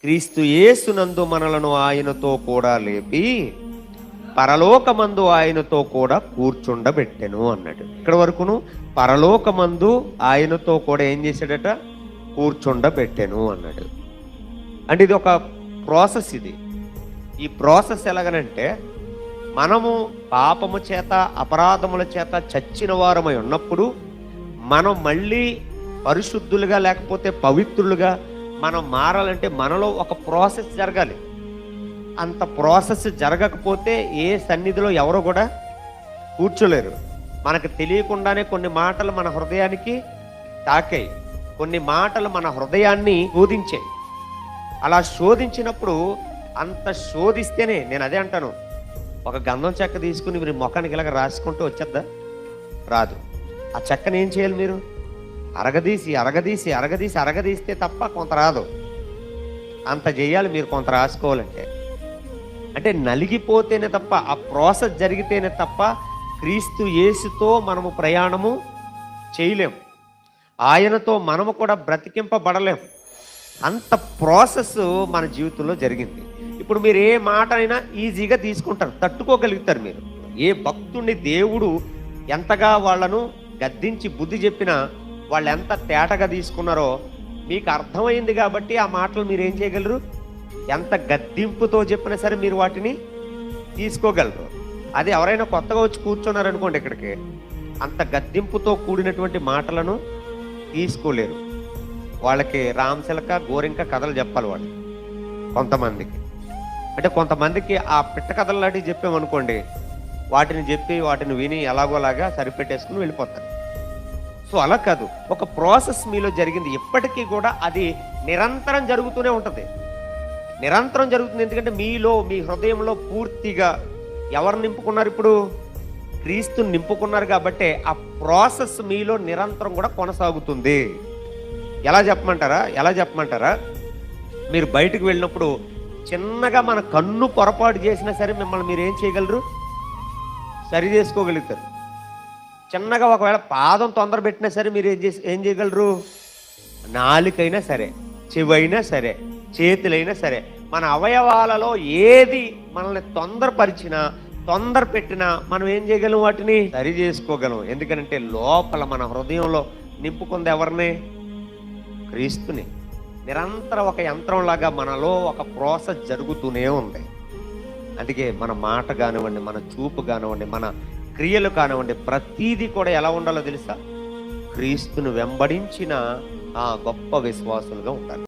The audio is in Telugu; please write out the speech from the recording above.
క్రీస్తు యేసునందు మనలను ఆయనతో కూడా లేపి పరలోకమందు ఆయనతో కూడా కూర్చుండబెట్టెను అన్నాడు. ఇక్కడ వరకును పరలోకమందు ఆయనతో కూడా ఏం చేశాడట? కూర్చుండబెట్టెను అన్నాడు. అంటే ఇది ఒక ప్రాసెస్. ఈ ప్రాసెస్ ఎలాగనంటే, మనము పాపము చేత అపరాధముల చేత చచ్చిన వారమై ఉన్నప్పుడు మనం మళ్ళీ పరిశుద్ధులుగా లేకపోతే పవిత్రులుగా మనం మారాలంటే మనలో ఒక ప్రాసెస్ జరగాలి. అంత ప్రాసెస్ జరగకపోతే ఏ సన్నిధిలో ఎవరు కూడా కూర్చోలేరు. మనకు తెలియకుండానే కొన్ని మాటలు మన హృదయానికి తాకాయి, కొన్ని మాటలు మన హృదయాన్ని శోధించాయి. అలా శోధించినప్పుడు అంత శోధిస్తేనే, నేను అదే అంటాను, ఒక గంధం చెక్క తీసుకుని మీరు ముఖానికి ఇలాగ రాసుకుంటూ వచ్చేద్దా? రాదు. ఆ చెక్కని ఏం చేయాలి? మీరు అరగదీస్తే తప్ప కొంత రాదు. అంత చేయాలి మీరు కొంత రాసుకోవాలంటే. అంటే నలిగిపోతేనే తప్ప, ఆ ప్రాసెస్ జరిగితేనే తప్ప క్రీస్తు యేసుతో మనము ప్రయాణము చేయలేం. ఆయనతో మనము కూడా బ్రతికింపబడలేం. అంత ప్రాసెస్ మన జీవితంలో జరిగింది. ఇప్పుడు మీరు ఏ మాట అయినా ఈజీగా తీసుకుంటారు, తట్టుకోగలుగుతారు. మీరు ఏ భక్తుడిని దేవుడు ఎంతగా వాళ్ళను గద్దించి బుద్ధి చెప్పినా వాళ్ళు ఎంత తేటగా తీసుకున్నారో మీకు అర్థమైంది. కాబట్టి ఆ మాటలు మీరు ఏం చేయగలరు? ఎంత గద్దింపుతో చెప్పినా సరే మీరు వాటిని తీసుకోగలరు. అది ఎవరైనా కొత్తగా వచ్చి కూర్చున్నారనుకోండి, ఇక్కడికి అంత గద్దింపుతో కూడినటువంటి మాటలను తీసుకోలేరు. వాళ్ళకి రామశిలక గోరింక కథలు చెప్పాలి వాళ్ళు. కొంతమందికి అంటే కొంతమందికి ఆ పిట్ట కథలు లాంటివి చెప్పామనుకోండి, వాటిని చెప్పి వాటిని విని ఎలాగోలాగా సరిపెట్టేసుకుని వెళ్ళిపోతారు. సో అలా కాదు, ఒక ప్రాసెస్ మీలో జరిగింది. ఎప్పటికీ కూడా అది నిరంతరం జరుగుతూనే ఉంటుంది. నిరంతరం జరుగుతుంది. ఎందుకంటే మీలో, మీ హృదయంలో పూర్తిగా ఎవరు నింపుకున్నారు? ఇప్పుడు క్రీస్తుని నింపుకున్నారు. కాబట్టి ఆ ప్రాసెస్ మీలో నిరంతరం కూడా కొనసాగుతుంది. ఎలా చెప్పమంటారా? మీరు బయటకు వెళ్ళినప్పుడు చిన్నగా మన కన్ను పొరపాటు చేసినా సరే మిమ్మల్ని మీరు ఏం చేయగలరు? సరి చేసుకోగలుగుతారు. చిన్నగా ఒకవేళ పాదం తొందర పెట్టినా సరే మీరు ఏం చేయగలరు? నాలుకైనా సరే, చెవైనా సరే, చేతులైనా సరే, మన అవయవాలలో ఏది మనల్ని తొందర పెట్టినా మనం ఏం చేయగలం? వాటిని సరి చేసుకోగలం. ఎందుకంటే లోపల మన హృదయంలో నింపుకుంది ఎవరిని? క్రీస్తుని. నిరంతరం ఒక యంత్రంలాగా మనలో ఒక ప్రాసెస్ జరుగుతూనే ఉంది. అందుకే మన మాట కానివ్వండి, మన చూపు కానివ్వండి, మన క్రియలు కానివ్వండి, ప్రతీది కూడా ఎలా ఉండాలో తెలుసా? క్రీస్తును వెంబడించిన ఆ గొప్ప విశ్వాసులుగా ఉండాలి.